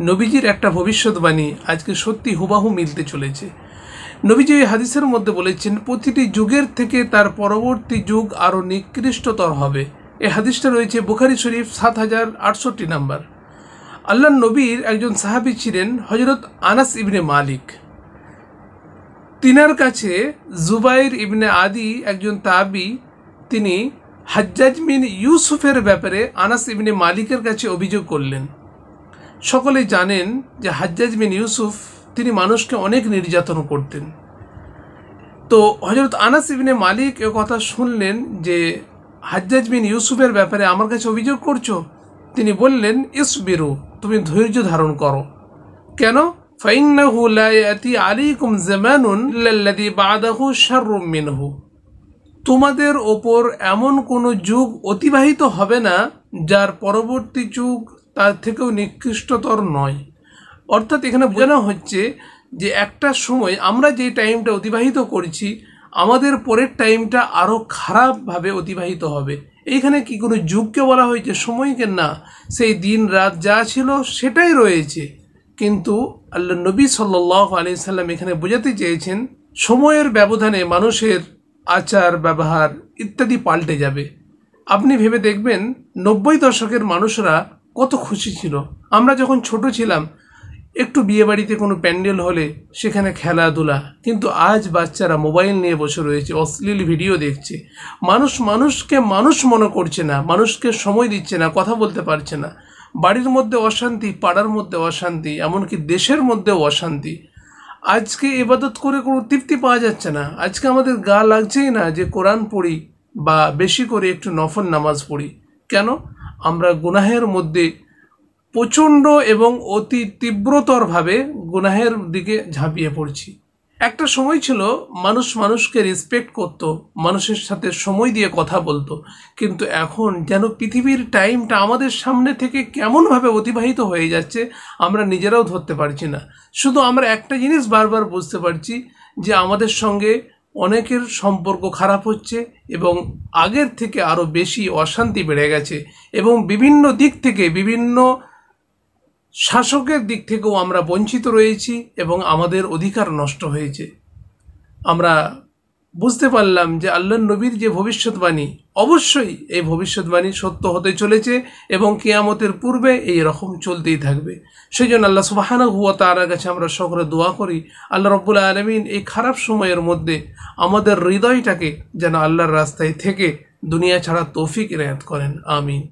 নবীজির একটা ভবিষ্যৎবাণী আজকে সত্যি হুবাহু মিলতে চলেছে। নবীজি এই হাদিসের মধ্যে বলেছেন প্রতিটি যুগের থেকে তার পরবর্তী যুগ আরও নিকৃষ্টতর হবে। এই হাদিসটা রয়েছে বুখারী শরীফ ৭,০৬৮ নাম্বার। আল্লাহর নবীর একজন সাহাবী ছিলেন হযরত আনাস ইবনে মালিক। তিনার কাছে জুবাইর ইবনে আদি একজন তাবী, তিনি হাজ্জাজ বিন ইউসুফের ব্যাপারে আনাস ইবনে মালিকের কাছে অভিযোগ করলেন। সকলেই জানেন যে হাজ্জাজ বিন ইউসুফ তিনি মানুষকে অনেক নির্যাতন করতেন। তো হযরত আনাস ইবনে মালিক এ কথা শুনলেন যে হাজ্জাজ বিন ইউসুফের ব্যাপারে আমার কাছে অভিযোগ করছো। তিনি বললেন, ইসবিরু, তুমি ধৈর্য ধারণ করো। কেন? ফাইন্নাহু লা ইয়াতি আলাইকুম জামানুন ইল্লাল্লাযী বা'দাহু শাররুম মিনহু। তোমাদের ওপর এমন কোনো যুগ অতিবাহিত হবে না যার পরবর্তী যুগ তার থেকেও নিকৃষ্টতর নয়। অর্থাৎ এখানে বোঝানো হচ্ছে যে একটা সময় আমরা যে টাইমটা অতিবাহিত করছি আমাদের পরের টাইমটা আরও খারাপভাবে অতিবাহিত হবে। এইখানে কি কোনো যুগকে বলা হয়েছে, সময়কে না, সেই দিন রাত যা ছিল সেটাই রয়েছে। কিন্তু আল্লাহ নবী সাল্লাল্লাহু আলাইহি সাল্লাম এখানে বোঝাতে চেয়েছেন সময়ের ব্যবধানে মানুষের আচার ব্যবহার ইত্যাদি পাল্টে যাবে। আপনি ভেবে দেখবেন 90 দশকের মানুষরা কত খুশি ছিল। আমরা যখন ছোট ছিলাম একটু বিয়েবাড়িতে কোনো প্যান্ডেল হলে সেখানে খেলাধুলা, কিন্তু আজ বাচ্চারা মোবাইল নিয়ে বসে রয়েছে, অশ্লীল ভিডিও দেখছে। মানুষকে মানুষ মনে করছে না, মানুষকে সময় দিচ্ছে না, কথা বলতে পারছে না। বাড়ির মধ্যে অশান্তি, পাড়ার মধ্যে অশান্তি, এমনকি দেশের মধ্যেও অশান্তি। আজকে ইবাদত করে কোনো তৃপ্তি পাওয়া যাচ্ছে না। আজকে আমাদের গা লাগছেই না যে কোরআন পড়ি বা বেশি করে একটু নফল নামাজ পড়ি। কেন? আমরা গুনাহের মধ্যে প্রচণ্ড এবং অতি তীব্রতরভাবে গুনাহের দিকে ঝাঁপিয়ে পড়ছি। একটা সময় ছিল মানুষ মানুষকে রেসপেক্ট করত, মানুষের সাথে সময় দিয়ে কথা বলতো, কিন্তু এখন যেন পৃথিবীর টাইমটা আমাদের সামনে থেকে কেমনভাবে অতিবাহিত হয়ে যাচ্ছে আমরা নিজেরাও ধরতে পারছি না। শুধু আমরা একটা জিনিস বারবার বুঝতে পারছি যে আমাদের সঙ্গে অনেকের সম্পর্ক খারাপ হচ্ছে এবং আগের থেকে আরও বেশি অশান্তি বেড়ে গেছে এবং বিভিন্ন দিক থেকে, বিভিন্ন শাসকের দিক থেকেও আমরা বঞ্চিত রয়েছি এবং আমাদের অধিকার নষ্ট হয়েছে। আমরা বুঝতে পারলাম যে আল্লাহর নবীর যে ভবিষ্যৎবাণী, অবশ্যই এই ভবিষ্যৎবাণী সত্য হতে চলেছে এবং কিয়ামতের পূর্বে এই রকম চলতেই থাকবে। সেই জন্য আল্লাহ সুবহানাহু ওয়া তাআলার কাছে আমরা সকলে দোয়া করি আল্লাহ রাব্বুল আলামিন এই খারাপ সময়ের মধ্যে আমাদের হৃদয়টাকে যেন আল্লাহর রাস্তায় থেকে দুনিয়া ছাড়া তৌফিক ইনায়াত করেন। আমিন।